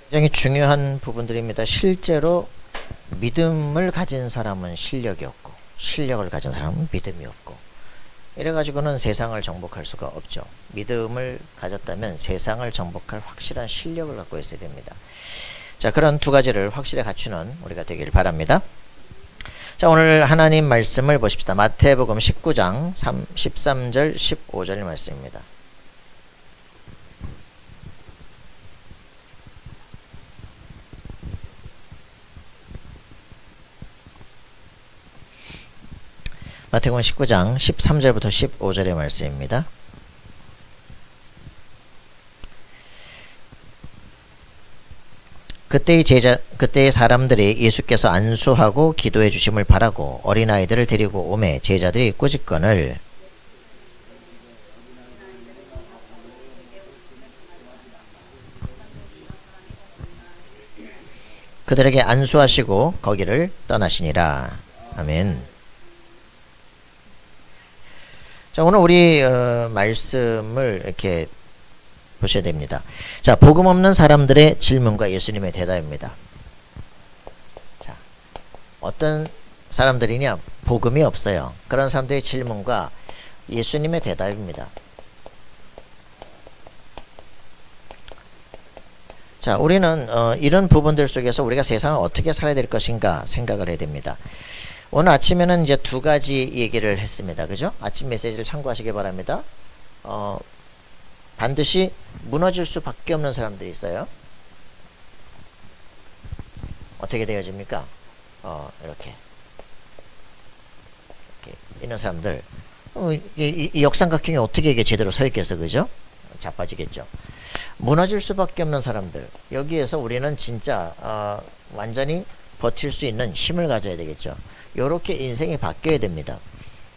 굉장히 중요한 부분들입니다. 실제로 믿음을 가진 사람은 실력이 없고 실력을 가진 사람은 믿음이 없고 이래가지고는 세상을 정복할 수가 없죠. 믿음을 가졌다면 세상을 정복할 확실한 실력을 갖고 있어야 됩니다. 자, 그런 두 가지를 확실히 갖추는 우리가 되길 바랍니다. 자, 오늘 하나님 말씀을 보십시다. 마태복음 19장 13절 15절 말씀입니다. 마태복음 19장 13절부터 15절의 말씀입니다. 그때의 사람들이 예수께서 안수하고 기도해 주심을 바라고 어린아이들을 데리고 오매 제자들이 꾸짖건을 그들에게 안수하시고 거기를 떠나시니라. 아멘. 자, 오늘 우리 말씀을 이렇게 보셔야 됩니다. 자, 복음 없는 사람들의 질문과 예수님의 대답입니다. 자, 어떤 사람들이냐? 복음이 없어요. 그런 사람들의 질문과 예수님의 대답입니다. 자, 우리는 이런 부분들 속에서 우리가 세상을 어떻게 살아야 될 것인가 생각을 해야 됩니다. 오늘 아침에는 이제 두 가지 얘기를 했습니다. 그죠? 아침 메시지를 참고하시기 바랍니다. 반드시 무너질 수밖에 없는 사람들이 있어요. 어떻게 되어집니까? 이렇게 있는 사람들. 이 역삼각형이 어떻게 이게 제대로 서 있겠어, 그죠? 자빠지겠죠. 무너질 수밖에 없는 사람들. 여기에서 우리는 진짜 완전히 버틸 수 있는 힘을 가져야 되겠죠. 요렇게 인생이 바뀌어야 됩니다.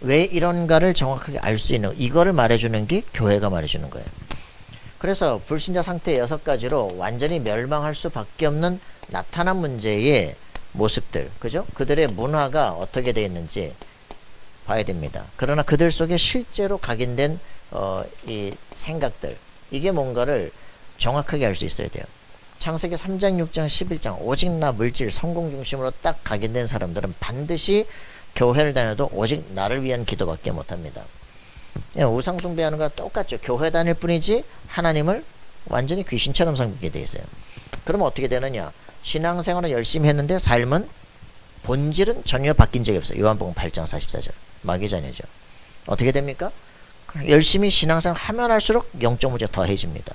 왜 이런가를 정확하게 알 수 있는, 이거를 말해주는 게 교회가 말해주는 거예요. 그래서 불신자 상태 6가지로 완전히 멸망할 수밖에 없는 나타난 문제의 모습들, 그죠? 그들의 문화가 어떻게 되어 있는지 봐야 됩니다. 그러나 그들 속에 실제로 각인된 이 생각들, 이게 뭔가를 정확하게 알 수 있어야 돼요. 창세기 3장, 6장, 11장 오직 나 물질 성공 중심으로 딱 각인된 사람들은 반드시 교회를 다녀도 오직 나를 위한 기도밖에 못합니다. 우상 숭배하는 거랑 똑같죠. 교회 다닐 뿐이지 하나님을 완전히 귀신처럼 섬기게 돼 있어요. 그러면 어떻게 되느냐? 신앙생활은 열심히 했는데 삶은 본질은 전혀 바뀐 적이 없어요. 요한복음 8장 44절 마귀자녀죠. 어떻게 됩니까? 열심히 신앙생활 하면 할수록 영적 문제가 더해집니다.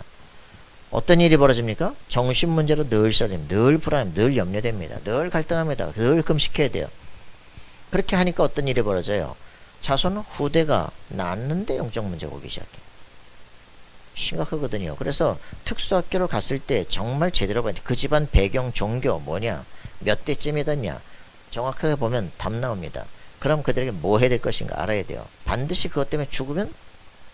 어떤 일이 벌어집니까? 정신 문제로 늘 썰림, 늘 불안함, 늘 염려됩니다. 늘 갈등합니다. 늘 금식해야 돼요. 그렇게 하니까 어떤 일이 벌어져요? 자손 후대가 낳았는데 영적 문제가 오기 시작해요. 심각하거든요. 그래서 특수학교를 갔을 때 정말 제대로 봐야 돼. 그 집안 배경, 종교 뭐냐, 몇 대쯤이더냐 정확하게 보면 답 나옵니다. 그럼 그들에게 뭐 해야 될 것인가 알아야 돼요. 반드시 그것 때문에 죽으면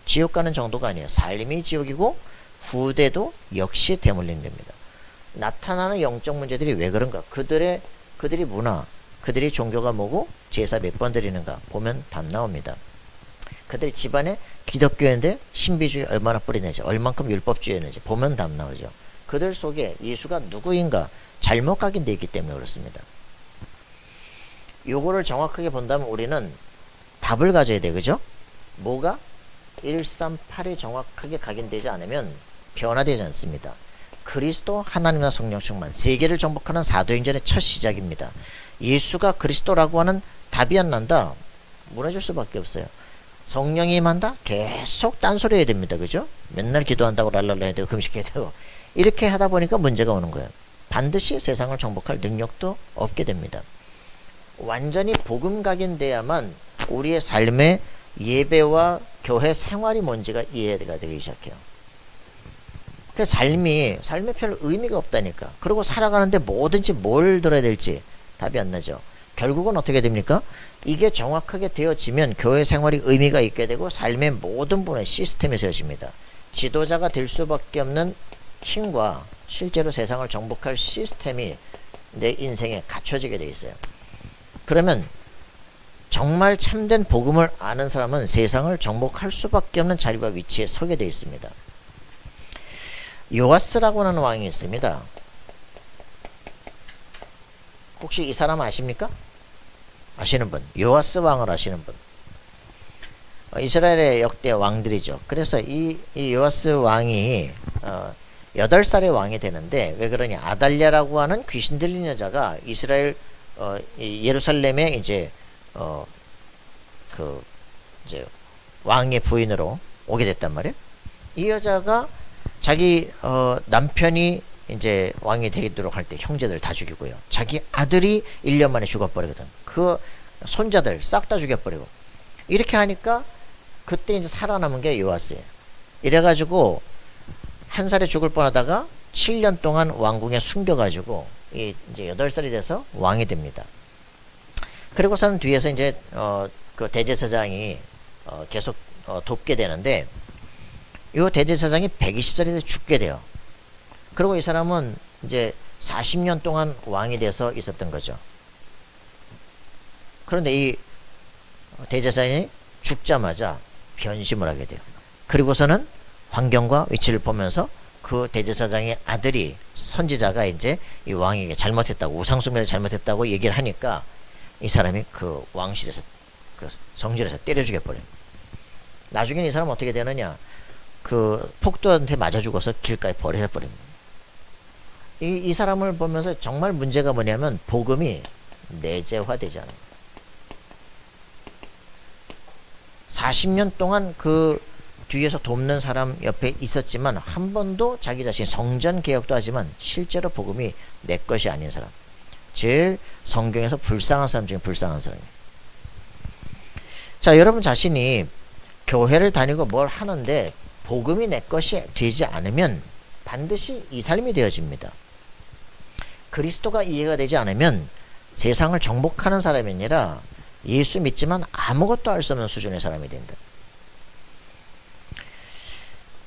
지옥 가는 정도가 아니에요. 삶이 지옥이고 후대도 역시 대물림 됩니다. 나타나는 영적 문제들이 왜 그런가? 그들이 문화, 그들이 종교가 뭐고 제사 몇 번 드리는가 보면 답 나옵니다. 그들이 집안에 기독교인데 신비주의 얼마나 뿌리내지, 얼만큼 율법주의였는지 보면 답 나오죠. 그들 속에 예수가 누구인가 잘못 각인되어 있기 때문에 그렇습니다. 요거를 정확하게 본다면 우리는 답을 가져야 돼, 그죠? 뭐가? 138이 정확하게 각인되지 않으면 변화되지 않습니다. 그리스도, 하나님과 성령 충만, 세계를 정복하는 사도행전의 첫 시작입니다. 예수가 그리스도라고 하는 답이 안 난다? 무너질 수밖에 없어요. 성령이 임한다? 계속 딴소리 해야 됩니다. 그죠? 맨날 기도한다고 랄랄라 해야 되고 금식해야 되고 이렇게 하다 보니까 문제가 오는 거예요. 반드시 세상을 정복할 능력도 없게 됩니다. 완전히 복음 각인돼야만 우리의 삶의 예배와 교회 생활이 뭔지가 이해가 되기 시작해요. 그 삶이 별 의미가 없다니까. 그리고 살아가는데 뭐든지 뭘 들어야 될지 답이 안 나죠. 결국은 어떻게 됩니까? 이게 정확하게 되어지면 교회 생활이 의미가 있게 되고 삶의 모든 분의 시스템이 세워집니다. 지도자가 될 수밖에 없는 힘과 실제로 세상을 정복할 시스템이 내 인생에 갖춰지게 돼 있어요. 그러면 정말 참된 복음을 아는 사람은 세상을 정복할 수밖에 없는 자리와 위치에 서게 되어 있습니다. 요아스라고 하는 왕이 있습니다. 혹시 이 사람 아십니까? 아시는 분? 요아스 왕을 아시는 분? 이스라엘의 역대 왕들이죠. 그래서 이 요아스 왕이 8살의 왕이 되는데, 왜 그러냐? 아달랴라고 하는 귀신 들린 여자가 이스라엘 예루살렘에 이제 이제 왕의 부인으로 오게 됐단 말이에요. 이 여자가 자기 남편이 이제 왕이 되도록 할 때 형제들 다 죽이고요. 자기 아들이 1년 만에 죽어버리거든. 그 손자들 싹 다 죽여버리고. 이렇게 하니까 그때 이제 살아남은 게 요아스예요. 이래가지고 한 살에 죽을 뻔하다가 7년 동안 왕궁에 숨겨가지고 이제 8살이 돼서 왕이 됩니다. 그리고서는 뒤에서 이제 그 대제사장이 계속 돕게 되는데, 이 대제사장이 120살이 돼서 죽게 돼요. 그리고 이 사람은 이제 40년 동안 왕이 돼서 있었던 거죠. 그런데 이 대제사장이 죽자마자 변심을 하게 돼요. 그리고서는 환경과 위치를 보면서 그 대제사장의 아들이, 선지자가 이제 이 왕에게 잘못했다고, 우상숭배를 잘못했다고 얘기를 하니까 이 사람이 그 왕실에서, 그 성질에서 때려 죽여버려요. 나중에는 이 사람은 어떻게 되느냐? 그 폭도한테 맞아 죽어서 길가에 버려버립니다. 이 사람을 보면서 정말 문제가 뭐냐면, 복음이 내재화되지 않아요. 40년 동안 그 뒤에서 돕는 사람 옆에 있었지만 한 번도 자기 자신 성전 개혁도 하지만 실제로 복음이 내 것이 아닌 사람, 제일 성경에서 불쌍한 사람 중에 불쌍한 사람이에요. 자, 여러분 자신이 교회를 다니고 뭘 하는데 복음이 내 것이 되지 않으면 반드시 이 삶이 되어집니다. 그리스도가 이해가 되지 않으면 세상을 정복하는 사람이 아니라 예수 믿지만 아무것도 알 수 없는 수준의 사람이 된다.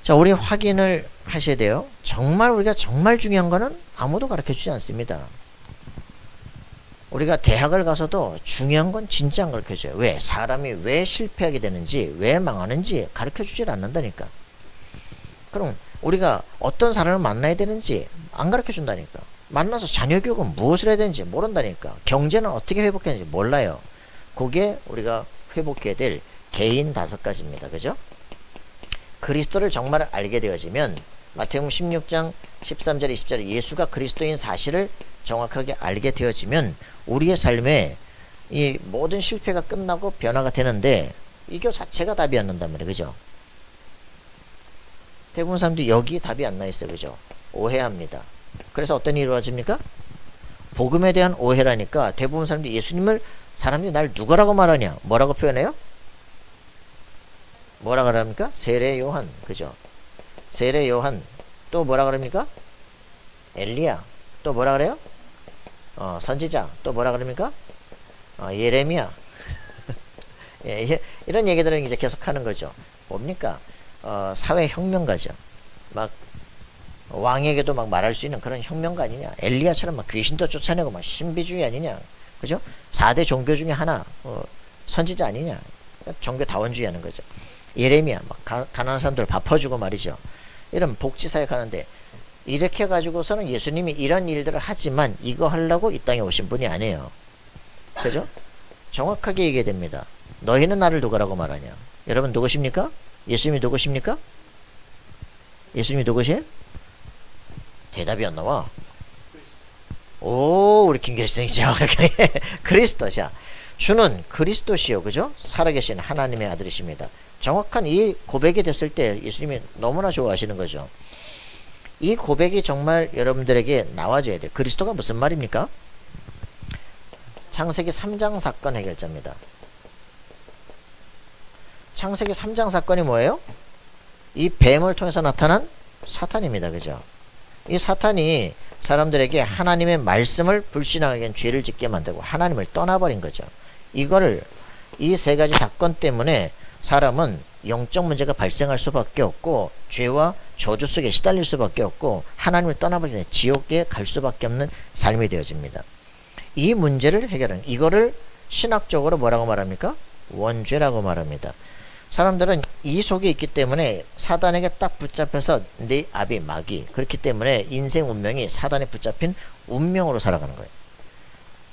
자, 우리 확인을 하셔야 돼요. 정말 우리가 정말 중요한 거는 아무도 가르쳐주지 않습니다. 우리가 대학을 가서도 중요한 건 진짜 안 가르쳐줘요. 왜? 사람이 왜 실패하게 되는지, 왜 망하는지 가르쳐주질 않는다니까. 그럼 우리가 어떤 사람을 만나야 되는지 안 가르쳐준다니까. 만나서 자녀교육은 무엇을 해야 되는지 모른다니까. 경제는 어떻게 회복해야 되는지 몰라요. 그게 우리가 회복해야 될 개인 5가지입니다. 그죠? 그리스도를 정말 알게 되어지면, 마태복음 16장 13절 20절에 예수가 그리스도인 사실을 정확하게 알게 되어지면 우리의 삶에 이 모든 실패가 끝나고 변화가 되는데, 이거 자체가 답이 안 난단 말이에요. 그죠? 대부분 사람들이 여기 답이 안 나 있어요. 그죠? 오해합니다. 그래서 어떤 일이 이루어집니까? 복음에 대한 오해라니까 대부분 사람들이 예수님을, 사람들이 날 누구라고 말하냐? 뭐라고 표현해요? 뭐라 그럽니까? 세례 요한. 그죠? 세례 요한. 또 뭐라 그럽니까? 엘리야. 또 뭐라 그래요? 선지자. 또 뭐라 그럽니까? 예레미야. 예, 이런 얘기들은 이제 계속 하는 거죠. 뭡니까? 사회혁명가죠. 막 왕에게도 막 말할 수 있는 그런 혁명가 아니냐. 엘리야처럼 막 귀신도 쫓아내고 막 신비주의 아니냐. 그죠? 4대 종교 중에 하나, 선지자 아니냐. 종교 다원주의 하는 거죠. 예레미야, 막 가난한 사람들 밥 퍼주고 말이죠. 이런 복지사역 하는데, 이렇게 가지고서는 예수님이 이런 일들을 하지만 이거 하려고 이 땅에 오신 분이 아니에요. 그죠? 정확하게 얘기해야 됩니다. 너희는 나를 누구라고 말하냐? 여러분 누구십니까? 예수님이 누구십니까? 예수님이 누구시에요? 대답이 안 나와. 오, 우리 김 교수님 정확하게 그리스도시야. 주는 그리스도시요. 그죠? 살아계신 하나님의 아들이십니다. 정확한 이 고백이 됐을 때 예수님이 너무나 좋아하시는 거죠. 이 고백이 정말 여러분들에게 나와줘야 돼요. 그리스도가 무슨 말입니까? 창세기 3장 사건 해결자입니다. 창세기 3장 사건이 뭐예요? 이 뱀을 통해서 나타난 사탄입니다. 그죠? 이 사탄이 사람들에게 하나님의 말씀을 불신하게 죄를 짓게 만들고 하나님을 떠나버린 거죠. 이거를, 이 3가지 사건 때문에 사람은 영적 문제가 발생할 수밖에 없고 죄와 저주 속에 시달릴 수밖에 없고 하나님을 떠나버리는 지옥에 갈 수밖에 없는 삶이 되어집니다. 이 문제를 해결하는, 이거를 신학적으로 뭐라고 말합니까? 원죄라고 말합니다. 사람들은 이 속에 있기 때문에 사단에게 딱 붙잡혀서 내 앞이 마귀, 그렇기 때문에 인생 운명이 사단에 붙잡힌 운명으로 살아가는 거예요.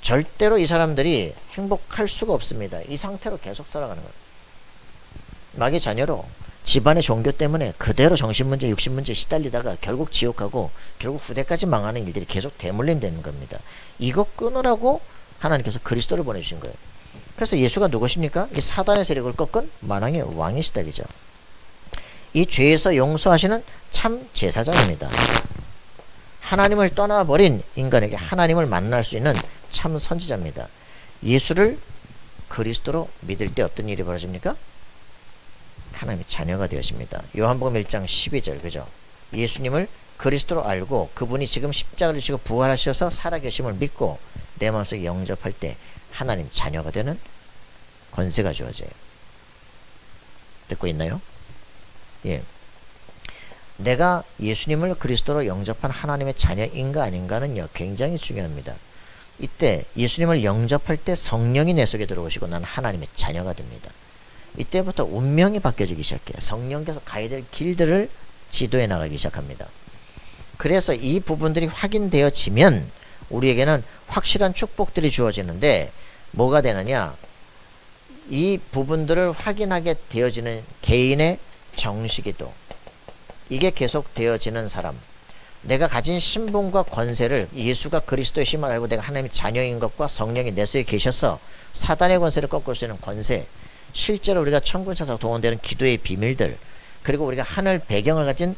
절대로 이 사람들이 행복할 수가 없습니다. 이 상태로 계속 살아가는 거예요. 마귀 자녀로 집안의 종교 때문에 그대로 정신문제, 육신문제 시달리다가 결국 지옥하고 결국 후대까지 망하는 일들이 계속 대물림되는 겁니다. 이거 끊으라고 하나님께서 그리스도를 보내주신 거예요. 그래서 예수가 누구십니까? 이 사단의 세력을 꺾은 만왕의 왕이시다, 그죠? 이 죄에서 용서하시는 참 제사장입니다. 하나님을 떠나버린 인간에게 하나님을 만날 수 있는 참 선지자입니다. 예수를 그리스도로 믿을 때 어떤 일이 벌어집니까? 하나님의 자녀가 되어집니다. 요한복음 1장 12절, 그죠? 예수님을 그리스도로 알고 그분이 지금 십자가를 지고 부활하셔서 살아계심을 믿고 내 마음속에 영접할 때 하나님 자녀가 되는 권세가 주어져요. 듣고 있나요? 예. 내가 예수님을 그리스도로 영접한 하나님의 자녀인가 아닌가는요, 굉장히 중요합니다. 이때 예수님을 영접할 때 성령이 내 속에 들어오시고 나는 하나님의 자녀가 됩니다. 이때부터 운명이 바뀌어지기 시작해요. 성령께서 가야 될 길들을 지도해 나가기 시작합니다. 그래서 이 부분들이 확인되어지면 우리에게는 확실한 축복들이 주어지는데 뭐가 되느냐? 이 부분들을 확인하게 되어지는 개인의 정식이도 이게 계속 되어지는 사람, 내가 가진 신분과 권세를 예수가 그리스도의 심을 알고 내가 하나님의 자녀인 것과 성령이 내 속에 계셔서 사단의 권세를 꺾을 수 있는 권세, 실제로 우리가 천군 천사가 동원되는 기도의 비밀들, 그리고 우리가 하늘 배경을 가진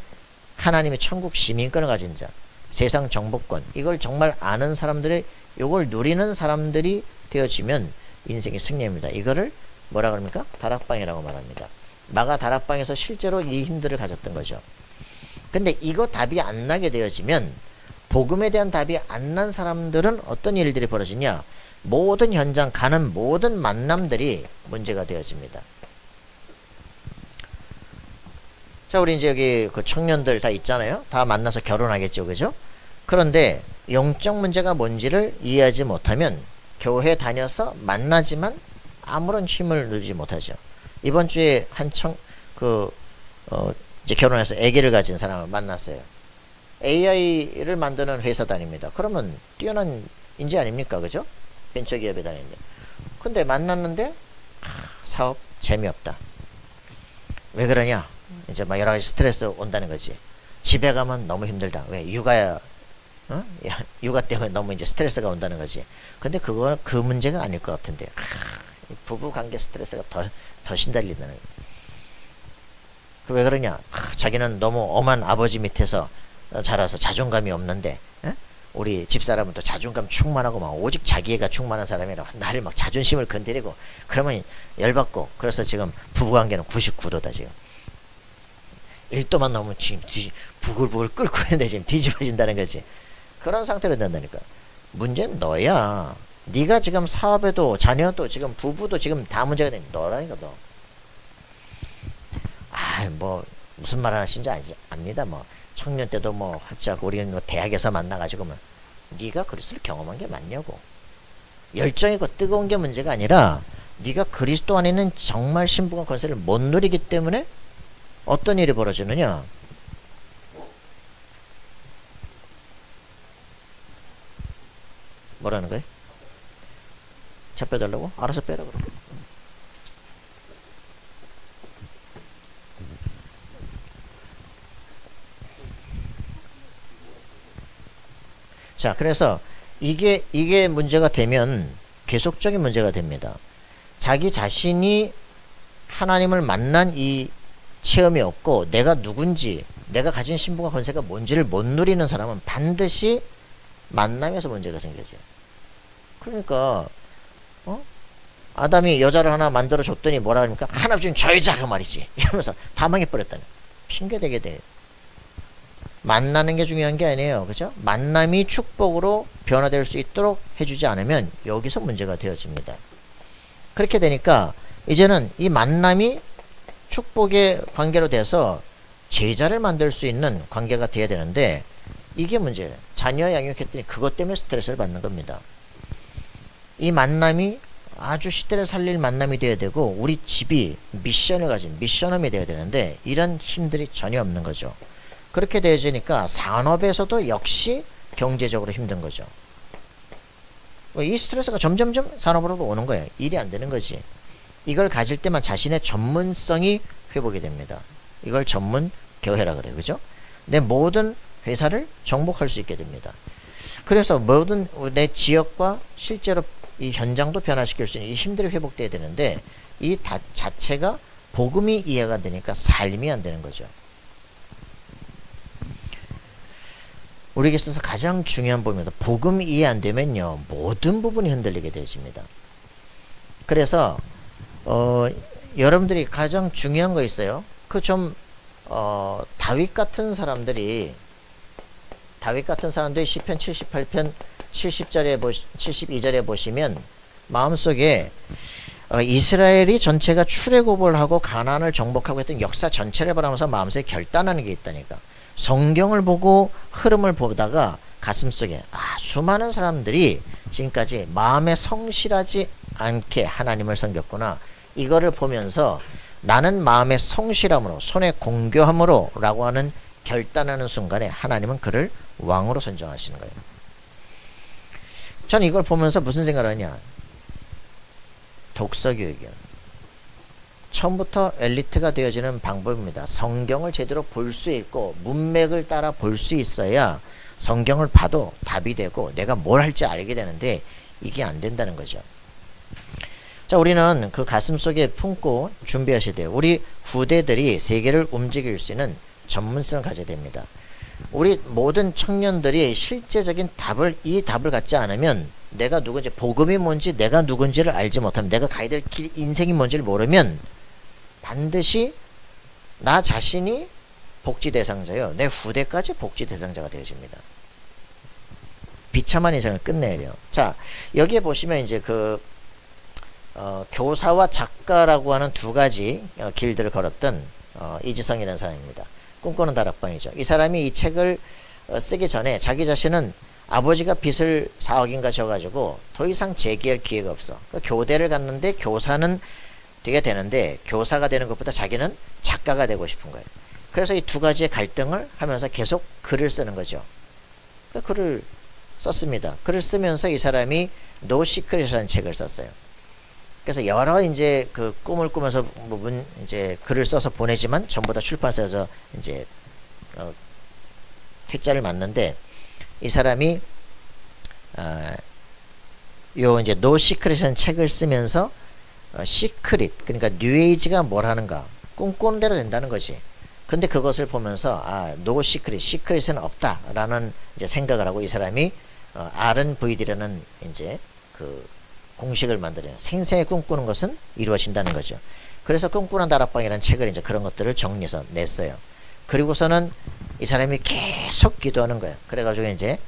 하나님의 천국 시민권을 가진 자, 세상 정복권, 이걸 정말 아는 사람들이, 이걸 누리는 사람들이 되어지면 인생의 승리입니다. 이거를 뭐라 그럽니까? 다락방이라고 말합니다. 마가 다락방에서 실제로 이 힘들을 가졌던 거죠. 근데 이거 답이 안 나게 되어지면, 복음에 대한 답이 안 난 사람들은 어떤 일들이 벌어지냐? 모든 현장 가는 모든 만남들이 문제가 되어집니다. 자, 우리 이제 여기 그 청년들 다 있잖아요. 다 만나서 결혼하겠죠, 그죠? 그런데 영적 문제가 뭔지를 이해하지 못하면 교회 다녀서 만나지만 아무런 힘을 누리지 못하죠. 이번 주에 이제 결혼해서 아기를 가진 사람을 만났어요. AI를 만드는 회사 다닙니다. 그러면 뛰어난 인재 아닙니까? 그죠? 벤처기업에 다니는데. 근데 만났는데, 사업 재미없다. 왜 그러냐? 이제 막 여러 가지 스트레스 온다는 거지. 집에 가면 너무 힘들다. 왜? 육아 때문에 너무 이제 스트레스가 온다는 거지. 근데 그거는 그 문제가 아닐 것 같은데. 부부 관계 스트레스가 더 신달린다는 거예요. 왜 그러냐? 자기는 너무 엄한 아버지 밑에서 자라서 자존감이 없는데, 우리 집사람은 또 자존감 충만하고 막 오직 자기애가 충만한 사람이라 나를 막 자존심을 건드리고 그러면 열받고, 그래서 지금 부부관계는 99도다 지금. 1도만 넘으면 지금 부글부글 끓고 있는데 지금 뒤집어진다는 거지. 그런 상태로 된다니까. 문제는 너야. 네가 지금 사업에도 자녀도 지금 부부도 지금 다 문제가 된 너라니까 너. 뭐 무슨 말 하시는지 압니다. 뭐 청년 때도 뭐 활짝 우리는 뭐 대학에서 만나가지고 뭐 네가 그리스도를 경험한 게 맞냐고. 열정이고 뜨거운 게 문제가 아니라 네가 그리스도 안에 있는 정말 신분과 권세를 못 누리기 때문에 어떤 일이 벌어지느냐? 뭐라는 거예요? 차 빼달라고? 알아서 빼라 그러고. 자, 그래서 이게 문제가 되면 계속적인 문제가 됩니다. 자기 자신이 하나님을 만난 이 체험이 없고 내가 누군지, 내가 가진 신분과 권세가 뭔지를 못 누리는 사람은 반드시 만남에서 문제가 생겨져요. 그러니까 아담이 여자를 하나 만들어 줬더니 뭐라 그럽니까? 하나 중에 저 여자 그 말이지 이러면서 다 망해버렸다니. 핑계대게 돼. 만나는 게 중요한 게 아니에요. 그죠? 만남이 축복으로 변화될 수 있도록 해주지 않으면 여기서 문제가 되어집니다. 그렇게 되니까 이제는 이 만남이 축복의 관계로 돼서 제자를 만들 수 있는 관계가 돼야 되는데 이게 문제예요. 자녀 양육했더니 그것 때문에 스트레스를 받는 겁니다. 이 만남이 아주 시대를 살릴 만남이 돼야 되고 우리 집이 미션을 가진 미션홈이 돼야 되는데 이런 힘들이 전혀 없는 거죠. 그렇게 되어지니까 산업에서도 역시 경제적으로 힘든 거죠. 이 스트레스가 점점점 산업으로도 오는 거예요. 일이 안 되는 거지. 이걸 가질 때만 자신의 전문성이 회복이 됩니다. 이걸 전문 교회라 그래요. 그죠? 내 모든 회사를 정복할 수 있게 됩니다. 그래서 모든 내 지역과 실제로 이 현장도 변화시킬 수 있는 이 힘들이 회복돼야 되는데 이 자체가 복음이 이해가 되니까 삶이 안 되는 거죠. 우리에게 있어서 가장 중요한 부분입니다. 복음이 이해 안 되면요, 모든 부분이 흔들리게 되어집니다. 그래서 여러분들이 가장 중요한 거 있어요. 그 좀 다윗 같은 사람들이 시편 78편 72절에 보시면 마음속에 이스라엘이 전체가 출애굽을 하고 가나안을 정복하고 했던 역사 전체를 바라면서 마음속에 결단하는 게 있다니까. 성경을 보고 흐름을 보다가 가슴속에 수많은 사람들이 지금까지 마음에 성실하지 않게 하나님을 섬겼구나. 이거를 보면서 나는 마음의 성실함으로 손에 공교함으로 라고 하는 결단하는 순간에 하나님은 그를 왕으로 선정하시는 거예요. 저는 이걸 보면서 무슨 생각을 하냐. 독서교육이요. 처음부터 엘리트가 되어지는 방법입니다. 성경을 제대로 볼 수 있고 문맥을 따라 볼 수 있어야 성경을 봐도 답이 되고 내가 뭘 할지 알게 되는데 이게 안 된다는 거죠. 자, 우리는 그 가슴속에 품고 준비하셔야 돼요. 우리 후대들이 세계를 움직일 수 있는 전문성을 가져야 됩니다. 우리 모든 청년들이 실제적인 이 답을 갖지 않으면 내가 누군지, 복음이 뭔지 내가 누군지를 알지 못하면, 내가 가야 될 길, 인생이 뭔지를 모르면 반드시 나 자신이 복지 대상자요, 내 후대까지 복지 대상자가 되어집니다. 비참한 인생을 끝내야 돼요. 자, 여기에 보시면 이제 교사와 작가라고 하는 두 가지 길들을 걸었던 이지성이라는 사람입니다. 꿈꾸는 다락방이죠. 이 사람이 이 책을 쓰기 전에 자기 자신은 아버지가 빚을 4억인가 져가지고 더 이상 재기할 기회가 없어. 교대를 갔는데 교사는 되게 되는데 교사가 되는 것보다 자기는 작가가 되고 싶은 거예요. 그래서 이 두 가지의 갈등을 하면서 계속 글을 쓰는 거죠. 글을 썼습니다. 글을 쓰면서 이 사람이 노 시크릿이라는 책을 썼어요. 그래서 여러 이제 그 꿈을 꾸면서 이제 글을 써서 보내지만 전부 다 출판사에서 이제 퇴짜를 맞는데, 이 사람이 요 이제 노 시크릿이라는 책을 쓰면서 시크릿, 그러니까 뉴에이지가 뭘 하는가, 꿈꾸는 대로 된다는 거지. 근데 그것을 보면서 노 시크릿, 시크릿은 없다라는 이제 생각을 하고 이 사람이 R&VD라는 이제 그 공식을 만들어요. 생생히 꿈꾸는 것은 이루어진다는 거죠. 그래서 꿈꾸는 다락방이라는 책을 이제 그런 것들을 정리해서 냈어요. 그리고서는 이 사람이 계속 기도하는 거예요. 그래가지고 이제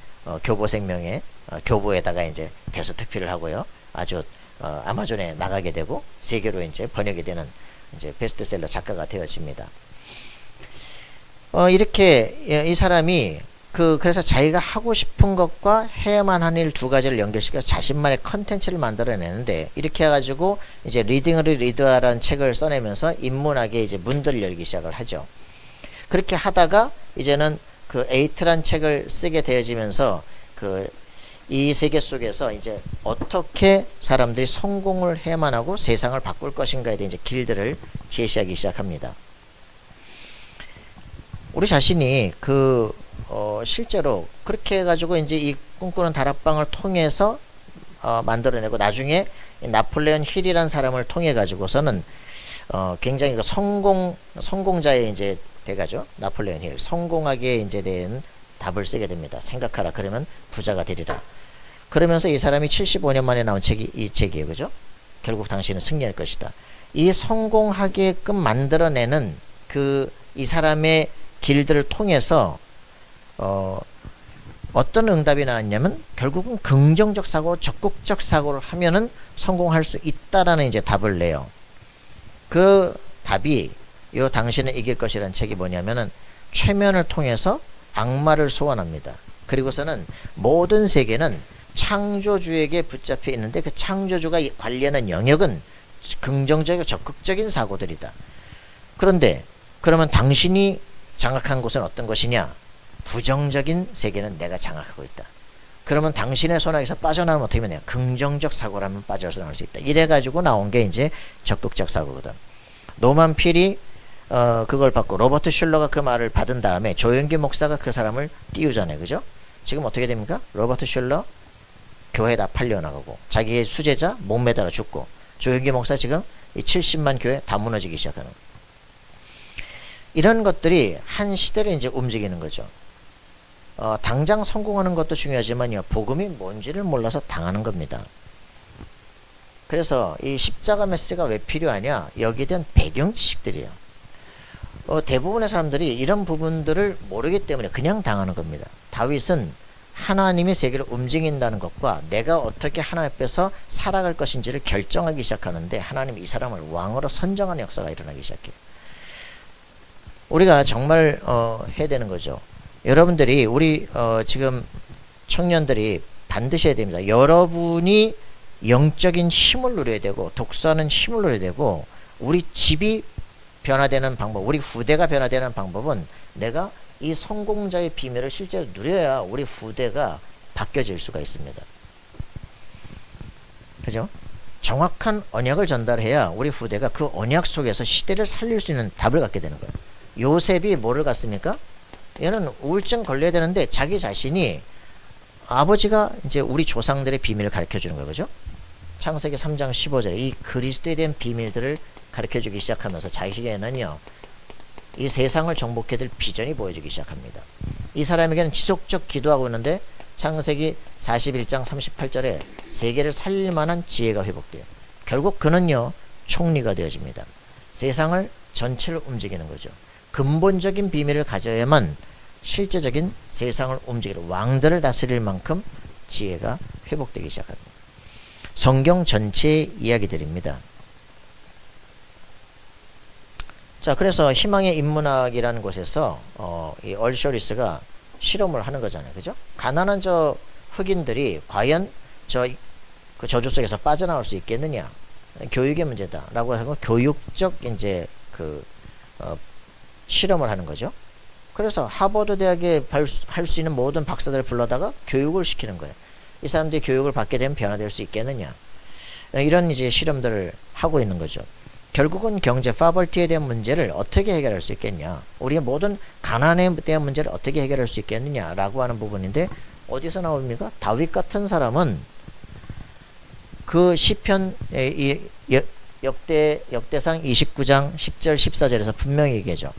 교보생명의 교보에다가 이제 대서특필을 하고요. 아주 아마존에 나가게 되고 세계로 이제 번역이 되는 이제 베스트셀러 작가가 되어집니다. 이렇게 이 사람이 그래서 자기가 하고 싶은 것과 해야만 하는 일 두 가지를 연결시켜 자신만의 컨텐츠를 만들어내는데, 이렇게 해가지고 이제 리딩을 리드하라는 책을 써내면서 인문학의 이제 문들을 열기 시작을 하죠. 그렇게 하다가 이제는 그 에이트란 책을 쓰게 되어지면서 이 세계 속에서 이제 어떻게 사람들이 성공을 해야만 하고 세상을 바꿀 것인가에 대한 이제 길들을 제시하기 시작합니다. 우리 자신이 실제로 그렇게 해가지고 이제 이 꿈꾸는 다락방을 통해서 만들어내고 나중에 나폴레온 힐이라는 사람을 통해 가지고서는 굉장히 성공자의 이제 돼가죠. 나폴레온 힐, 성공하게 이제 된 답을 쓰게 됩니다. 생각하라, 그러면 부자가 되리라. 그러면서 이 사람이 75년 만에 나온 책이 이 책이에요. 그죠? 결국 당신은 승리할 것이다. 이 성공하게끔 만들어내는 이 사람의 길들을 통해서 어떤 응답이 나왔냐면, 결국은 긍정적 사고, 적극적 사고를 하면은 성공할 수 있다라는 이제 답을 내요. 그 답이 당신은 이길 것이라는 책이 뭐냐면은 최면을 통해서 악마를 소환합니다. 그리고서는 모든 세계는 창조주에게 붙잡혀 있는데 그 창조주가 관리하는 영역은 긍정적이고 적극적인 사고들이다. 그런데 그러면 당신이 장악한 곳은 어떤 것이냐? 부정적인 세계는 내가 장악하고 있다. 그러면 당신의 손아귀에서 빠져나오면 어떻게 되냐? 긍정적 사고라면 빠져나올 수 있다. 이래가지고 나온 게 이제 적극적 사고거든. 노만 필이 그걸 받고 로버트 슐러가 그 말을 받은 다음에 조영기 목사가 그 사람을 띄우잖아요. 그죠? 지금 어떻게 됩니까? 로버트 슐러 교회 다 팔려나가고 자기의 수제자 못 매달아 죽고 조영기 목사 지금 이 70만 교회 다 무너지기 시작하는 이런 것들이 한 시대를 이제 움직이는 거죠. 당장 성공하는 것도 중요하지만요. 복음이 뭔지를 몰라서 당하는 겁니다. 그래서 이 십자가 메시지가 왜 필요하냐? 여기에 대한 배경 지식들이에요. 대부분의 사람들이 이런 부분들을 모르기 때문에 그냥 당하는 겁니다. 다윗은 하나님의 세계를 움직인다는 것과 내가 어떻게 하나님 앞에서 살아갈 것인지를 결정하기 시작하는데 하나님이 이 사람을 왕으로 선정하는 역사가 일어나기 시작해요. 우리가 정말 해야 되는 거죠. 여러분들이 우리 지금 청년들이 반드시 해야 됩니다. 여러분이 영적인 힘을 누려야 되고 독서하는 힘을 누려야 되고 우리 집이 변화되는 방법, 우리 후대가 변화되는 방법은 내가 이 성공자의 비밀을 실제로 누려야 우리 후대가 바뀌어질 수가 있습니다. 그죠? 정확한 언약을 전달해야 우리 후대가 그 언약 속에서 시대를 살릴 수 있는 답을 갖게 되는 거예요. 요셉이 뭐를 갖습니까? 얘는 우울증 걸려야 되는데 자기 자신이 아버지가 이제 우리 조상들의 비밀을 가르쳐 주는 거예요. 그죠? 창세기 3장 15절에 이 그리스도에 대한 비밀들을 가르쳐 주기 시작하면서 자식에게는요. 이 세상을 정복해야 될 비전이 보여주기 시작합니다. 이 사람에게는 지속적 기도하고 있는데 창세기 41장 38절에 세계를 살릴 만한 지혜가 회복돼요. 결국 그는요. 총리가 되어집니다. 세상을 전체를 움직이는 거죠. 근본적인 비밀을 가져야만 실제적인 세상을 움직이는 왕들을 다스릴 만큼 지혜가 회복되기 시작합니다. 성경 전체의 이야기들입니다. 자, 그래서 희망의 인문학이라는 곳에서 이 얼쇼리스가 실험을 하는 거잖아요. 그죠? 가난한 저 흑인들이 과연 그 저주 속에서 빠져나올 수 있겠느냐? 교육의 문제다라고 하고 교육적 이제 실험을 하는 거죠. 그래서 하버드 대학에 할 수 있는 모든 박사들을 불러다가 교육을 시키는 거예요. 이 사람들이 교육을 받게 되면 변화될 수 있겠느냐? 이런 이제 실험들을 하고 있는 거죠. 결국은 경제, 파벌티에 대한 문제를 어떻게 해결할 수 있겠냐? 우리의 모든 가난에 대한 문제를 어떻게 해결할 수 있겠느냐라고 하는 부분인데 어디서 나옵니까? 다윗 같은 사람은 그 시편 역대상 29장 10절 14절에서 분명히 얘기하죠.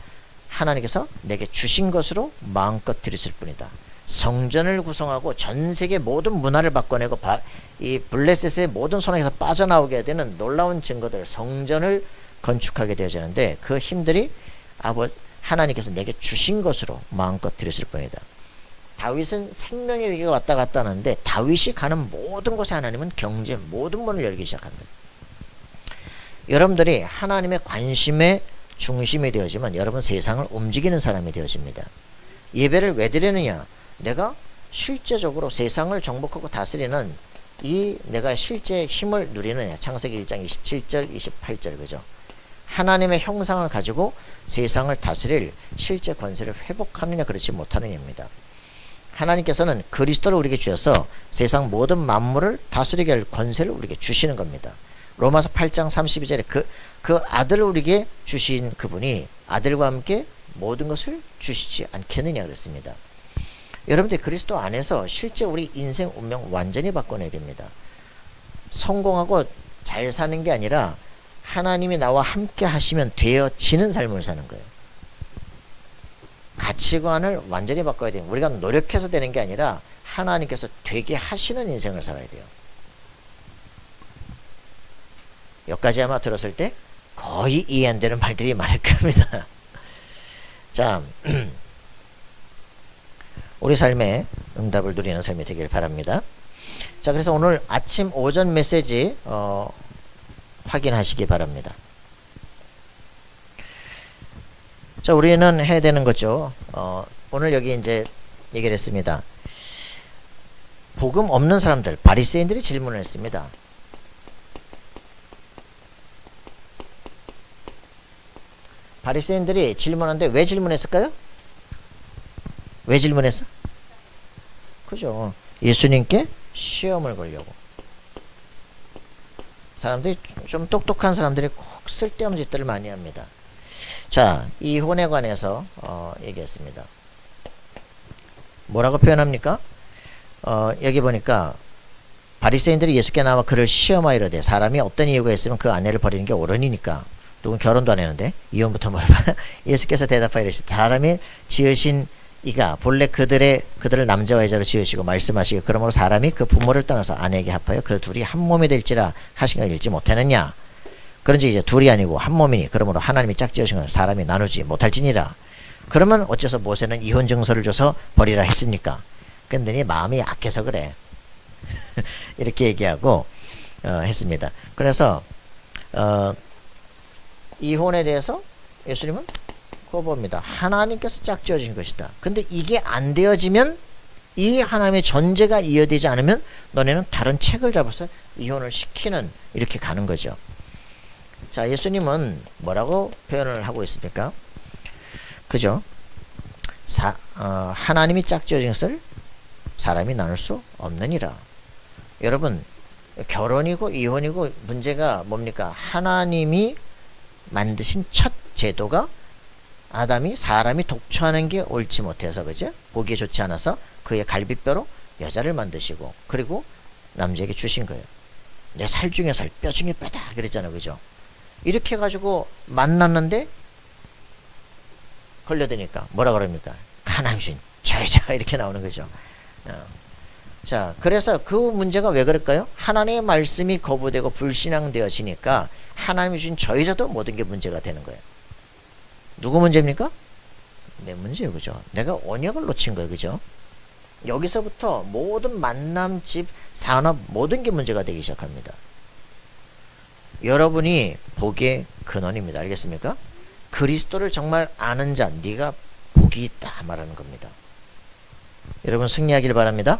하나님께서 내게 주신 것으로 마음껏 드렸을 뿐이다. 성전을 구성하고 전 세계 모든 문화를 바꿔내고 이 블레셋의 모든 손에서 빠져나오게 되는 놀라운 증거들, 성전을 건축하게 되어지는데 그 힘들이 하나님께서 내게 주신 것으로 마음껏 드렸을 뿐이다. 다윗은 생명의 위기가 왔다 갔다 하는데 다윗이 가는 모든 곳에 하나님은 경제 모든 문을 열기 시작합니다. 여러분들이 하나님의 관심의 중심이 되어지면 여러분 세상을 움직이는 사람이 되어집니다. 예배를 왜 드리느냐? 내가 실제적으로 세상을 정복하고 다스리는 내가 실제 힘을 누리느냐? 창세기 1장 27절 28절 그죠? 하나님의 형상을 가지고 세상을 다스릴 실제 권세를 회복하느냐 그렇지 못하느냐입니다. 하나님께서는 그리스도를 우리에게 주셔서 세상 모든 만물을 다스리게 할 권세를 우리에게 주시는 겁니다. 로마서 8장 32절에 그 아들을 우리에게 주신 그분이 아들과 함께 모든 것을 주시지 않겠느냐 그랬습니다. 여러분들 그리스도 안에서 실제 우리 인생 운명 완전히 바꿔내야 됩니다. 성공하고 잘 사는 게 아니라 하나님이 나와 함께 하시면 되어지는 삶을 사는 거예요. 가치관을 완전히 바꿔야 돼요. 우리가 노력해서 되는 게 아니라 하나님께서 되게 하시는 인생을 살아야 돼요. 여기까지 아마 들었을 때 거의 이해 안 되는 말들이 많을 겁니다. 자, 우리 삶에 응답을 누리는 삶이 되길 바랍니다. 자, 그래서 오늘 아침 오전 메시지 확인하시기 바랍니다. 자, 우리는 해야 되는 거죠. 오늘 여기 이제 얘기를 했습니다. 복음 없는 사람들, 바리새인들이 질문을 했습니다. 바리새인들이 질문하는데 왜 질문했을까요? 왜 질문했어? 그죠. 예수님께 시험을 걸려고. 사람들이 좀 똑똑한 사람들이 꼭 쓸데없는 짓들을 많이 합니다. 자, 이혼에 관해서 얘기했습니다. 뭐라고 표현합니까? 여기 보니까 바리새인들이 예수께 나와 그를 시험하이르되 사람이 어떤 이유가 있으면 그 아내를 버리는 게 옳으니까. 누군 결혼도 안 했는데 이혼부터 물어봐. 예수께서 대답하이르시되 사람이 지으신 이가 본래 그들을 남자와 여자로 지으시고 말씀하시고 그러므로 사람이 그 부모를 떠나서 아내에게 합하여 그 둘이 한 몸이 될지라 하신 걸 읽지 못하느냐. 그런지 이제 둘이 아니고 한 몸이니 그러므로 하나님이 짝지으신 걸 사람이 나누지 못할지니라. 그러면 어째서 모세는 이혼 증서를 줘서 버리라 했습니까? 근데 마음이 약해서 그래. 이렇게 얘기하고 했습니다. 그래서 이혼에 대해서 예수님은 그거 봅니다. 하나님께서 짝지어진 것이다. 근데 이게 안 되어지면, 이 하나님의 전제가 이어되지 않으면 너네는 다른 책을 잡아서 이혼을 시키는, 이렇게 가는 거죠. 자, 예수님은 뭐라고 표현을 하고 있습니까? 그죠? 하나님이 짝지어진 것을 사람이 나눌 수 없느니라. 여러분, 결혼이고 이혼이고 문제가 뭡니까? 하나님이 만드신 첫 제도가 아담이 사람이 독처하는 게 옳지 못해서, 그죠? 보기에 좋지 않아서 그의 갈비뼈로 여자를 만드시고, 그리고 남자에게 주신 거예요. 내 살 중에 살, 뼈 중에 뼈다 그랬잖아요, 그죠? 이렇게 해가지고 만났는데 걸려드니까 뭐라 그럽니까? 하나님 주신 저 여자가 이렇게 나오는 거죠. 자, 그래서 그 문제가 왜 그럴까요? 하나님의 말씀이 거부되고 불신앙되어지니까 하나님이 주신 저 여자도 모든 게 문제가 되는 거예요. 누구 문제입니까? 내 문제예요, 그죠? 내가 언약을 놓친 거예요, 그죠? 여기서부터 모든 만남, 집, 산업, 모든 게 문제가 되기 시작합니다. 여러분이 복의 근원입니다. 알겠습니까? 그리스도를 정말 아는 자, 네가 복이 있다 말하는 겁니다. 여러분 승리하길 바랍니다.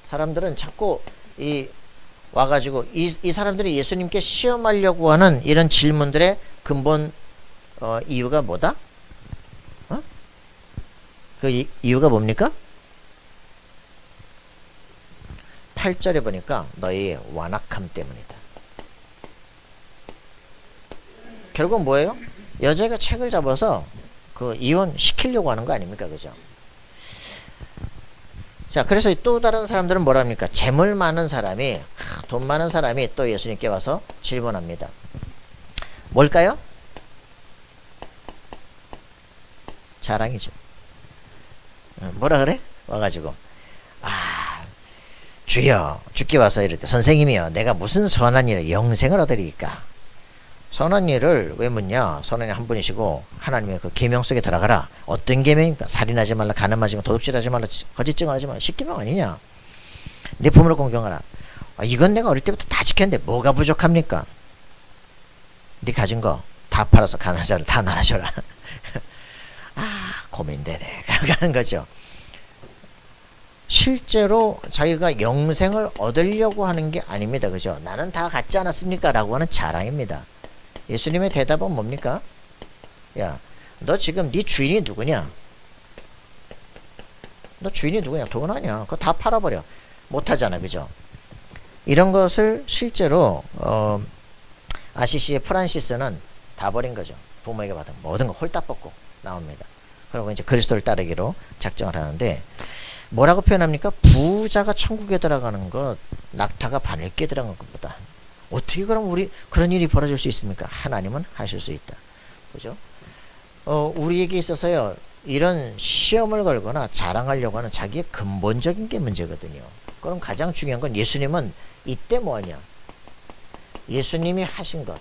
사람들은 자꾸 와가지고 이 사람들이 예수님께 시험하려고 하는 이런 질문들의 근본 이유가 뭐다? 그 이유가 뭡니까? 8절에 보니까 너희의 완악함 때문이다. 결국 뭐예요? 여자가 책을 잡아서 그 이혼 시키려고 하는 거 아닙니까? 그죠? 자, 그래서 또 다른 사람들은 뭐랍니까? 재물 많은 사람이, 돈 많은 사람이 또 예수님께 와서 질문합니다. 뭘까요? 자랑이죠. 뭐라 그래? 와가지고, 주여, 주께 와서 이럴 때, 선생님이여, 내가 무슨 선한 일을, 영생을 얻으리까? 선한 일을 왜 묻냐? 선한 일 한 분이시고 하나님의 그 계명 속에 들어가라. 어떤 계명입니까? 살인하지 말라, 간음하지 말라, 도둑질하지 말라, 거짓 증언하지 말라. 10계명 아니냐? 내 부모를 공경하라. 이건 내가 어릴 때부터 다 지켰는데 뭐가 부족합니까? 네 가진 거 다 팔아서 가난한 자를 다 나눠줘라. 고민되네. 가는 거죠. 실제로 자기가 영생을 얻으려고 하는 게 아닙니다. 그죠? 나는 다 갖지 않았습니까? 라고 하는 자랑입니다. 예수님의 대답은 뭡니까? 야, 너 지금 네 주인이 누구냐? 너 주인이 누구냐? 돈 아니야. 그거 다 팔아버려. 못하잖아. 그죠? 이런 것을 실제로 아시시의 프란시스는 다 버린 거죠. 부모에게 받은 모든 거 홀딱 벗고 나옵니다. 그리고 이제 그리스도를 따르기로 작정을 하는데, 뭐라고 표현합니까? 부자가 천국에 들어가는 것, 낙타가 바늘게 들어간 것보다. 어떻게 그럼 그런 일이 벌어질 수 있습니까? 하나님은 하실 수 있다. 그죠? 우리에게 있어서요, 이런 시험을 걸거나 자랑하려고 하는 자기의 근본적인 게 문제거든요. 그럼 가장 중요한 건 예수님은 이때 뭐하냐? 예수님이 하신 것.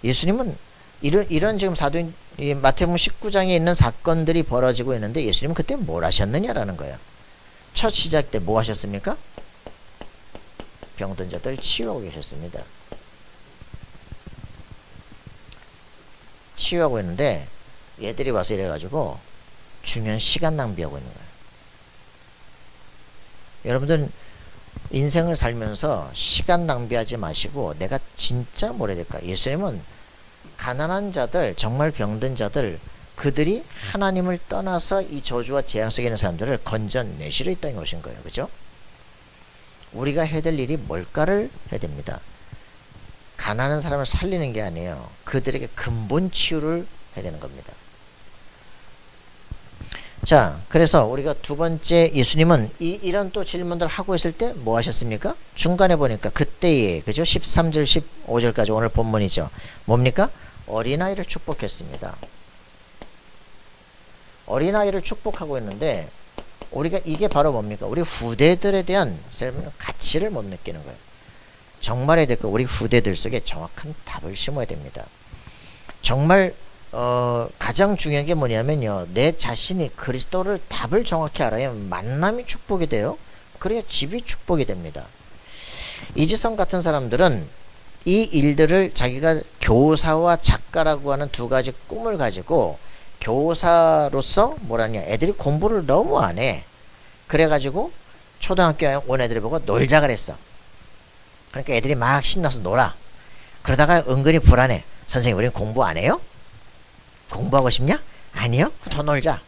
예수님은 이런 지금 사도인 마태복음 19장에 있는 사건들이 벌어지고 있는데 예수님은 그때 뭘 하셨느냐라는 거예요. 첫 시작 때 뭐 하셨습니까? 병든 자들을 치유하고 계셨습니다. 치유하고 있는데 얘들이 와서 이래가지고 중요한 시간 낭비하고 있는 거예요. 여러분들 인생을 살면서 시간 낭비하지 마시고 내가 진짜 뭐라 해야 될까? 예수님은 가난한 자들, 정말 병든 자들, 그들이 하나님을 떠나서 이 저주와 재앙 속에 있는 사람들을 건져내시려 이 땅에 오신 거예요. 그죠? 우리가 해야 될 일이 뭘까를 해야 됩니다. 가난한 사람을 살리는 게 아니에요. 그들에게 근본 치유를 해야 되는 겁니다. 자, 그래서 우리가 두 번째, 예수님은 이런 또 질문들 하고 있을 때 뭐 하셨습니까? 중간에 보니까 그때에, 그죠? 13절, 15절까지 오늘 본문이죠. 뭡니까? 어린아이를 축복했습니다. 어린아이를 축복하고 있는데, 우리가 이게 바로 뭡니까? 우리 후대들에 대한 가치를 못 느끼는 거예요. 정말 해야 될 거, 우리 후대들 속에 정확한 답을 심어야 됩니다. 정말 가장 중요한 게 뭐냐면요, 내 자신이 그리스도를 답을 정확히 알아야 만남이 축복이 돼요. 그래야 집이 축복이 됩니다. 이지성 같은 사람들은 이 일들을 자기가 교사와 작가라고 하는 두 가지 꿈을 가지고 교사로서 뭐라냐, 애들이 공부를 너무 안 해. 그래가지고 초등학교에 온 애들이 보고 놀자 그랬어. 그러니까 애들이 막 신나서 놀아. 그러다가 은근히 불안해. 선생님, 우리는 공부 안 해요? 공부하고 싶냐? 아니요? 더 놀자.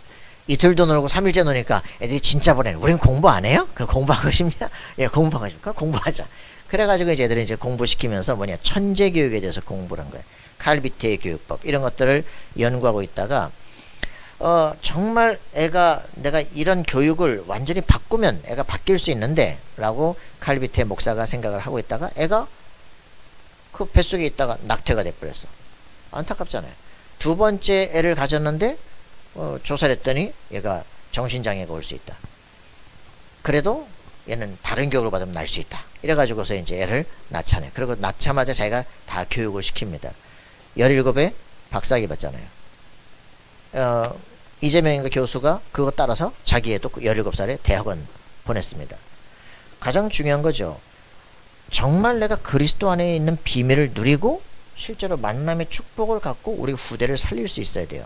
이틀도 놀고 3일째 노니까 애들이 진짜 불안해. 우리는 공부 안 해요? 그 공부하고 싶냐? 예, 공부하고 싶을까? 공부하자. 그래가지고 이제 애들이 이제 공부시키면서 뭐냐, 천재 교육에 대해서 공부를 한 거예요. 칼비트의 교육법, 이런 것들을 연구하고 있다가, 정말 애가, 내가 이런 교육을 완전히 바꾸면 애가 바뀔 수 있는데, 라고 칼비트의 목사가 생각을 하고 있다가, 애가 그 뱃속에 있다가 낙태가 돼버렸어. 안타깝잖아요. 두 번째 애를 가졌는데, 조사를 했더니 얘가 정신장애가 올 수 있다. 그래도 얘는 다른 교육을 받으면 날 수 있다. 이래가지고서 이제 애를 낳잖아요. 그리고 낳자마자 자기가 다 교육을 시킵니다. 17에 박사학위 받잖아요. 이재명인가 교수가 그거 따라서 자기 애도 17살에 대학원 보냈습니다. 가장 중요한 거죠. 정말 내가 그리스도 안에 있는 비밀을 누리고 실제로 만남의 축복을 갖고 우리 후대를 살릴 수 있어야 돼요.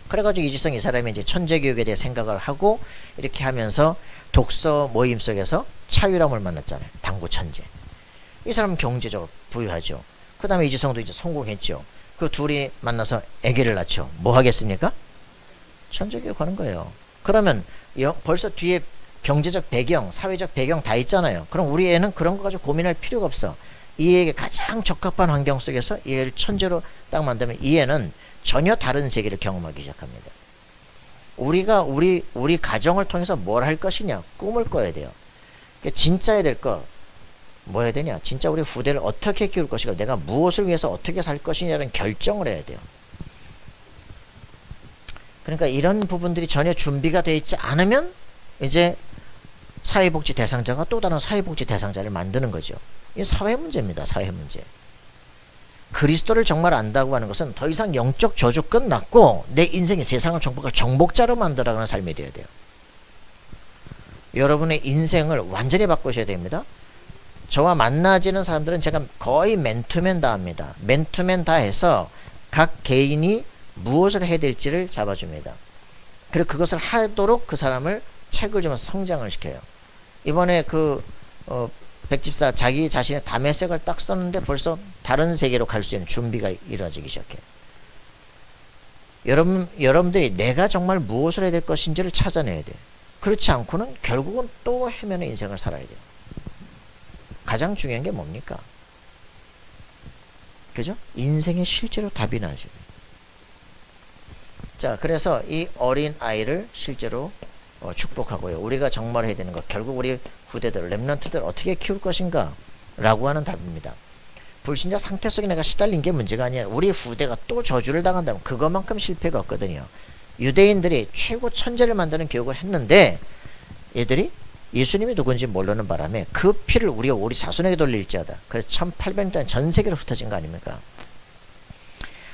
그래가지고 이지성 이 사람이 이제 천재교육에 대해 생각을 하고 이렇게 하면서 독서 모임 속에서 차유람을 만났잖아요. 당구 천재. 이 사람은 경제적으로 부유하죠. 그 다음에 이지성도 이제 성공했죠. 그 둘이 만나서 아기를 낳죠. 뭐 하겠습니까? 천재교육 하는 거예요. 그러면 벌써 뒤에 경제적 배경, 사회적 배경 다 있잖아요. 그럼 우리 애는 그런 거 가지고 고민할 필요가 없어. 이 애에게 가장 적합한 환경 속에서 이 애를 천재로 딱 만들면 이 애는 전혀 다른 세계를 경험하기 시작합니다. 우리가 우리 가정을 통해서 뭘 할 것이냐, 꿈을 꿔야 돼요. 진짜 해야 될 거 뭐 해야 되냐, 진짜 우리 후대를 어떻게 키울 것이고 내가 무엇을 위해서 어떻게 살 것이냐는 결정을 해야 돼요. 그러니까 이런 부분들이 전혀 준비가 되어 있지 않으면 이제 사회복지 대상자가 또 다른 사회복지 대상자를 만드는 거죠. 이게 사회 문제입니다. 사회 문제. 그리스도를 정말 안다고 하는 것은 더 이상 영적 저주 끝났고 내 인생이 세상을 정복할 정복자로 만들어가는 삶이 되어야 돼요. 여러분의 인생을 완전히 바꾸셔야 됩니다. 저와 만나지는 사람들은 제가 거의 맨투맨 다 합니다. 맨투맨 다 해서 각 개인이 무엇을 해야 될지를 잡아줍니다. 그리고 그것을 하도록 그 사람을 책을 주면서 성장을 시켜요. 이번에 백집사 자기 자신의 담회색을 딱 썼는데 벌써 다른 세계로 갈 수 있는 준비가 이루어지기 시작해요. 여러분들이 내가 정말 무엇을 해야 될 것인지를 찾아내야 돼요. 그렇지 않고는 결국은 또 헤매는 인생을 살아야 돼요. 가장 중요한 게 뭡니까? 그죠? 인생에 실제로 답이 나죠. 자, 그래서 이 어린 아이를 실제로 축복하고요. 우리가 정말 해야 되는 것, 결국 우리 후대들, 렘넌트들 어떻게 키울 것인가? 라고 하는 답입니다. 불신자 상태 속에 내가 시달린 게 문제가 아니야. 우리 후대가 또 저주를 당한다면 그것만큼 실패가 없거든요. 유대인들이 최고 천재를 만드는 교육을 했는데 얘들이 예수님이 누군지 모르는 바람에 그 피를 우리 자손에게 돌릴지어다. 그래서 1800년 동안 전 세계로 흩어진 거 아닙니까?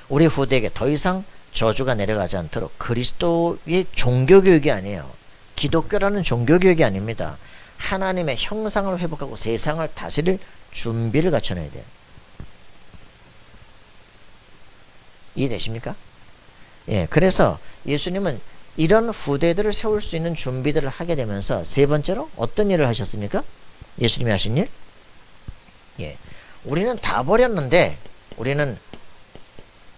우리 후대에게 더 이상 저주가 내려가지 않도록 그리스도의 종교교육이 아니에요. 기독교라는 종교교육이 아닙니다. 하나님의 형상을 회복하고 세상을 다스릴 준비를 갖춰내야 돼요. 이해되십니까? 예, 그래서 예수님은 이런 후대들을 세울 수 있는 준비들을 하게 되면서 세 번째로 어떤 일을 하셨습니까? 예수님이 하신 일? 예. 우리는 다 버렸는데 우리는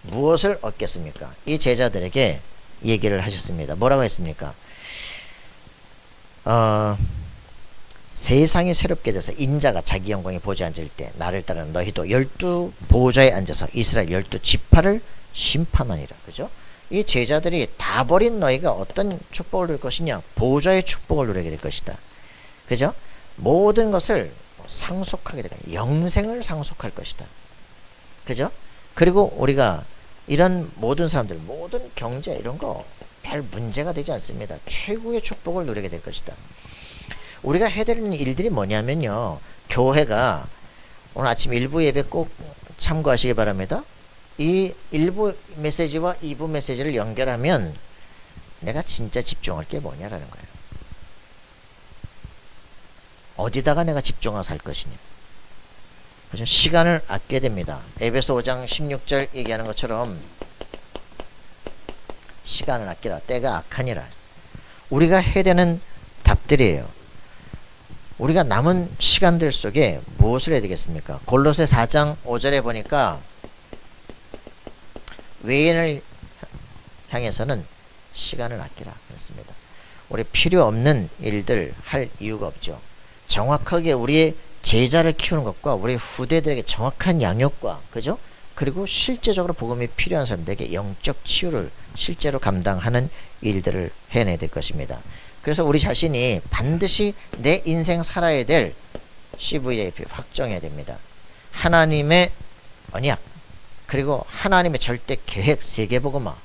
무엇을 얻겠습니까? 이 제자들에게 얘기를 하셨습니다. 뭐라고 했습니까? 세상이 새롭게 돼서 인자가 자기 영광에 보좌에 앉을 때 나를 따르는 너희도 12 보좌에 앉아서 이스라엘 12지파를 심판하니라. 그죠? 이 제자들이 다 버린 너희가 어떤 축복을 누릴 것이냐? 보좌의 축복을 누리게 될 것이다. 그죠? 모든 것을 상속하게 될 거야. 영생을 상속할 것이다. 그죠? 그리고 우리가 이런 모든 사람들, 모든 경제 이런 거 별 문제가 되지 않습니다. 최고의 축복을 누리게 될 것이다. 우리가 해야 되는 일들이 뭐냐면요. 교회가 오늘 아침 1부 예배 꼭 참고하시기 바랍니다. 이 1부 메시지와 2부 메시지를 연결하면 내가 진짜 집중할 게 뭐냐라는 거예요. 어디다가 내가 집중해서 할 것이냐. 그죠? 시간을 아껴야 됩니다. 에베소 5장 16절 얘기하는 것처럼 시간을 아끼라. 때가 악하니라. 우리가 해야 되는 답들이에요. 우리가 남은 시간들 속에 무엇을 해야 되겠습니까? 골로새 4장 5절에 보니까 외인을 향해서는 시간을 아끼라 그랬습니다. 우리 필요 없는 일들 할 이유가 없죠. 정확하게 우리의 제자를 키우는 것과 우리 후대들에게 정확한 양육과 그죠? 그리고 실제적으로 복음이 필요한 사람들에게 영적 치유를 실제로 감당하는 일들을 해내야 될 것입니다. 그래서 우리 자신이 반드시 내 인생 살아야 될 CVAP 확정해야 됩니다. 하나님의 언약 그리고 하나님의 절대 계획 세계복음화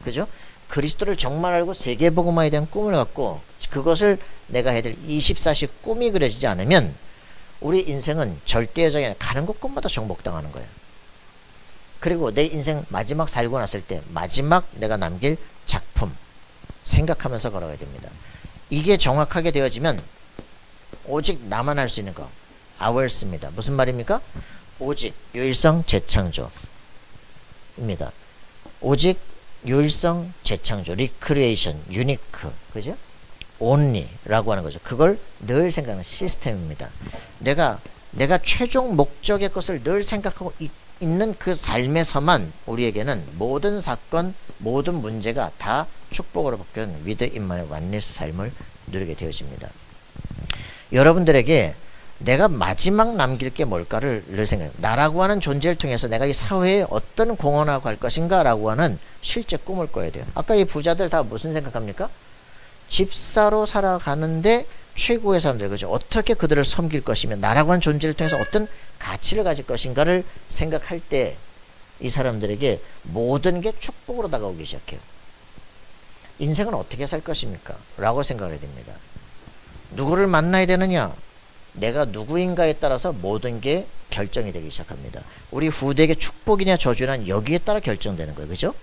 그죠? 그리스도를 정말 알고 세계복음화에 대한 꿈을 갖고 그것을 내가 해야 될 24시 꿈이 그려지지 않으면 우리 인생은 절대적이 아니라 가는 곳곳마다 정복당하는 거예요. 그리고 내 인생 마지막 살고 났을 때 마지막 내가 남길 작품 생각하면서 걸어가야 됩니다. 이게 정확하게 되어지면 오직 나만 할 수 있는 거 아월스입니다. 무슨 말입니까? 오직 유일성 재창조입니다. 오직 유일성 재창조 리크리에이션 유니크 그죠? only라고 하는 거죠. 그걸 늘 생각하는 시스템입니다. 내가 최종 목적의 것을 늘 생각하고 있는 그 삶에서만 우리에게는 모든 사건, 모든 문제가 다 축복으로 바뀌는 위드 인만의 완리스 삶을 누리게 되어집니다. 여러분들에게 내가 마지막 남길 게 뭘까를 늘 생각해요. 나라고 하는 존재를 통해서 내가 이 사회에 어떤 공헌하고 할 것인가 라고 하는 실제 꿈을 꿔야 돼요. 아까 이 부자들 다 무슨 생각합니까? 집사로 살아가는데 최고의 사람들 그죠? 어떻게 그들을 섬길 것이며 나라고 하는 존재를 통해서 어떤 가치를 가질 것인가를 생각할 때 이 사람들에게 모든 게 축복으로 다가오기 시작해요. 인생은 어떻게 살 것입니까? 라고 생각을 해야 됩니다. 누구를 만나야 되느냐? 내가 누구인가에 따라서 모든 게 결정이 되기 시작합니다. 우리 후대에게 축복이냐 저주냐 여기에 따라 결정되는 거예요. 그죠?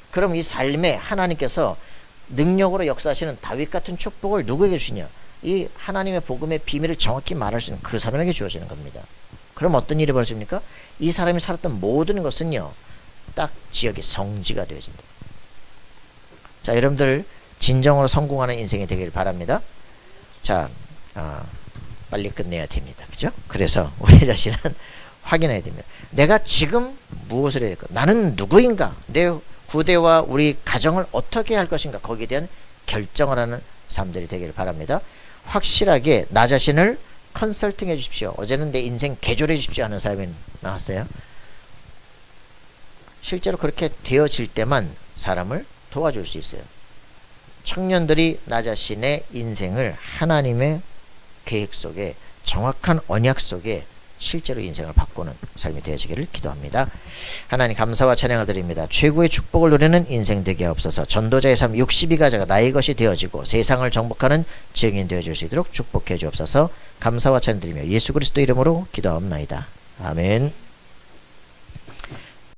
그럼 이 삶에 하나님께서 능력으로 역사하시는 다윗 같은 축복을 누구에게 주시냐? 이 하나님의 복음의 비밀을 정확히 말할 수 있는 그 사람에게 주어지는 겁니다. 그럼 어떤 일이 벌어집니까? 이 사람이 살았던 모든 것은요. 딱 지역이 성지가 되어진다. 자, 여러분들 진정으로 성공하는 인생이 되길 바랍니다. 자, 빨리 끝내야 됩니다. 그죠? 그래서 우리 자신은 확인해야 됩니다. 내가 지금 무엇을 해야 될까? 나는 누구인가? 내 후대와 우리 가정을 어떻게 할 것인가? 거기에 대한 결정을 하는 사람들이 되길 바랍니다. 확실하게 나 자신을 컨설팅 해 주십시오. 어제는 내 인생 개조해 주십시오 하는 사람이 나왔어요. 실제로 그렇게 되어질 때만 사람을 도와줄 수 있어요. 청년들이 나 자신의 인생을 하나님의 계획 속에 정확한 언약 속에 실제로 인생을 바꾸는 삶이 되어지기를 기도합니다. 하나님 감사와 찬양을 드립니다. 최고의 축복을 누리는 인생 되게 하옵소서. 전도자의 삶 62가지가 나의 것이 되어지고 세상을 정복하는 증인 되어줄 수 있도록 축복해 주옵소서. 감사와 찬양 드리며 예수 그리스도 이름으로 기도하옵나이다. 아멘.